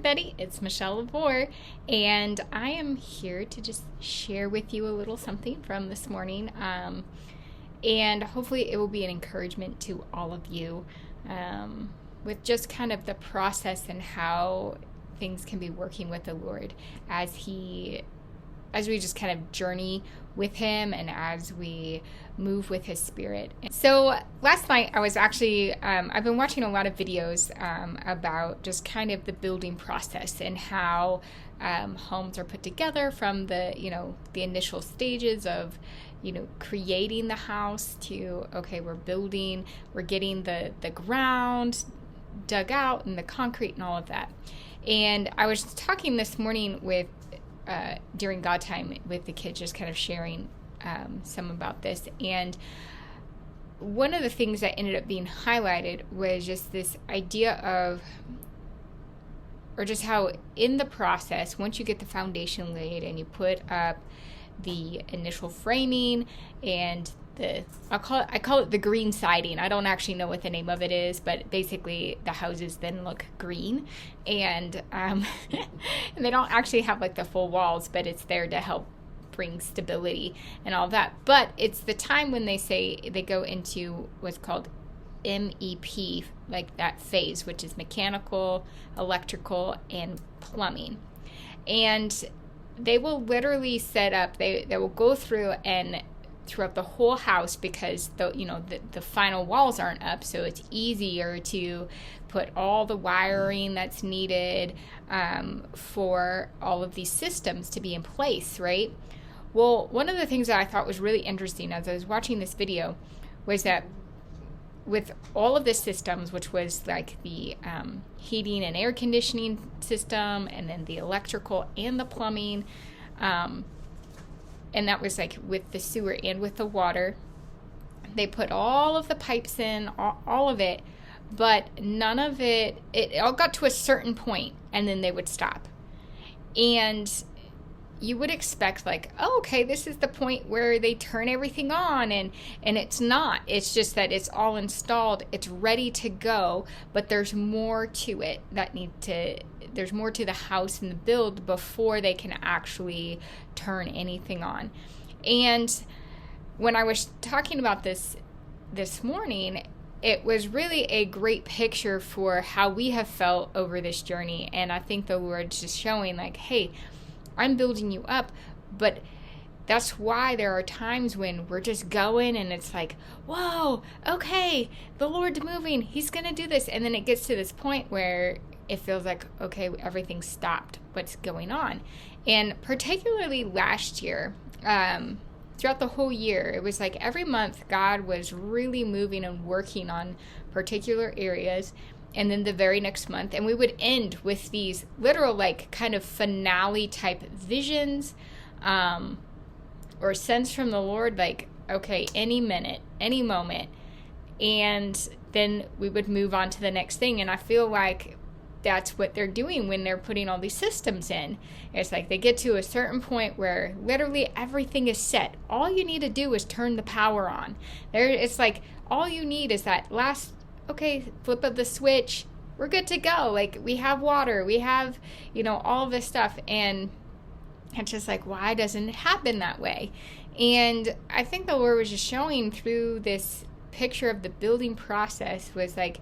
everybody, it's Michelle LaVore, and I am here to just share with you a little something from this morning, and hopefully it will be an encouragement to all of you with just kind of the process and how things can be working with the Lord as we just kind of journey with him and as we move with his spirit. So last night I was actually, I've been watching a lot of videos about just kind of the building process and how homes are put together from the initial stages of, creating the house to, okay, we're building, we're getting the ground dug out and the concrete and all of that. And I was talking this morning with during God time with the kids, just kind of sharing some about this. And one of the things that ended up being highlighted was just this idea of, or just how in the process, once you get the foundation laid and you put up the initial framing and I call it the green siding. I don't actually know what the name of it is, but basically the houses then look green, and and they don't actually have like the full walls, but it's there to help bring stability and all that. But it's the time when they say they go into what's called MEP, like that phase, which is mechanical, electrical, and plumbing. And they will literally set up, they will go through and throughout the whole house, because the final walls aren't up, so it's easier to put all the wiring that's needed for all of these systems to be in place, right? Well, one of the things that I thought was really interesting as I was watching this video was that with all of the systems, which was like the heating and air conditioning system, and then the electrical and the plumbing, and that was like with the sewer and with the water. They put all of the pipes in, all of it, but none of it all got to a certain point, and then they would stop. And you would expect like, oh, okay, this is the point where they turn everything on, and it's not. It's just that it's all installed, it's ready to go, but there's more to it there's more to the house and the build before they can actually turn anything on. And when I was talking about this morning, it was really a great picture for how we have felt over this journey. And I think the Lord's just showing like, hey, I'm building you up, but that's why there are times when we're just going and it's like, whoa, okay, the Lord's moving, he's going to do this. And then it gets to this point where it feels like, okay, everything's stopped. What's going on? And particularly last year, throughout the whole year, it was like every month God was really moving and working on particular areas. And then the very next month, and we would end with these literal like kind of finale type visions or sense from the Lord, like, okay, any minute, any moment. And then we would move on to the next thing. And I feel like that's what they're doing when they're putting all these systems in. It's like they get to a certain point where literally everything is set. All you need to do is turn the power on. It's like all you need is that last, okay, flip of the switch, we're good to go. Like we have water, we have, all of this stuff. And it's just like, why doesn't it happen that way? And I think the Lord was just showing through this picture of the building process was like,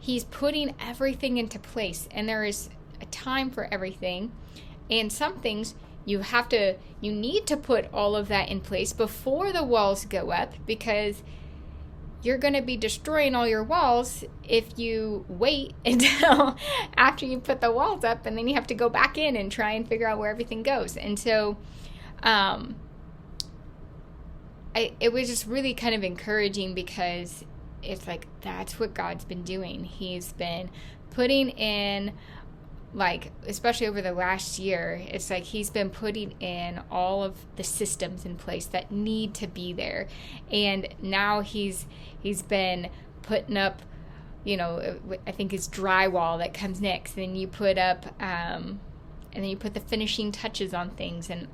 He's putting everything into place, and there is a time for everything. And some things you need to put all of that in place before the walls go up, because you're going to be destroying all your walls if you wait until after you put the walls up, and then you have to go back in and try and figure out where everything goes. And so it was just really kind of encouraging, because it's like that's what God's been doing. He's been putting in, like, especially over the last year, it's like he's been putting in all of the systems in place that need to be there. And now he's been putting up, I think it's drywall that comes next. And then you put up, and then you put the finishing touches on things. And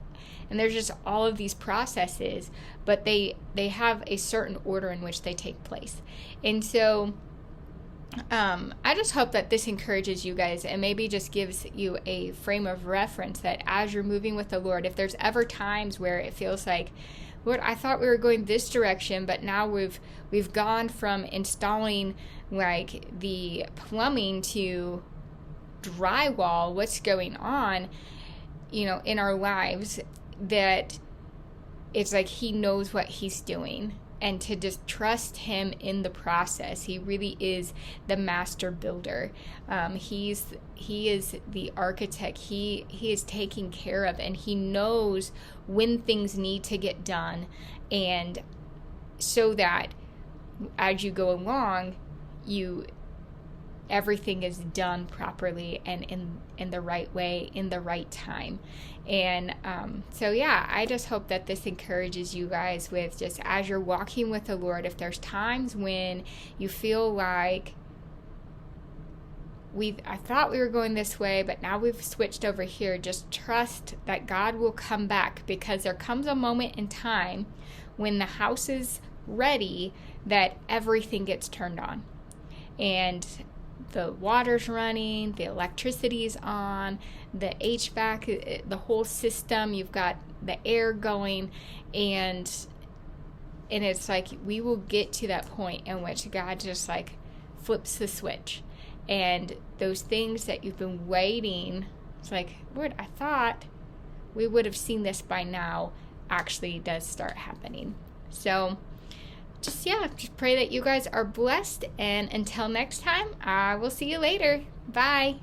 there's just all of these processes, but they have a certain order in which they take place. And so I just hope that this encourages you guys and maybe just gives you a frame of reference that as you're moving with the Lord, if there's ever times where it feels like, Lord, I thought we were going this direction, but now we've gone from installing like the plumbing to drywall. What's going on, in our lives? That it's like He knows what He's doing, and to just trust Him in the process. He really is the master builder. He is the architect. He is taking care of, and He knows when things need to get done, and so that as you go along, everything is done properly and in the right way, in the right time. And so yeah, I just hope that this encourages you guys with just as you're walking with the Lord, if there's times when you feel like I thought we were going this way, but now we've switched over here, just trust that God will come back, because there comes a moment in time when the house is ready that everything gets turned on. And the water's running, the electricity's on, the HVAC, the whole system, you've got the air going, and it's like we will get to that point in which God just like flips the switch, and those things that you've been waiting, it's like, Lord, I thought we would have seen this by now, actually does start happening. So just pray that you guys are blessed, and until next time, I will see you later. Bye.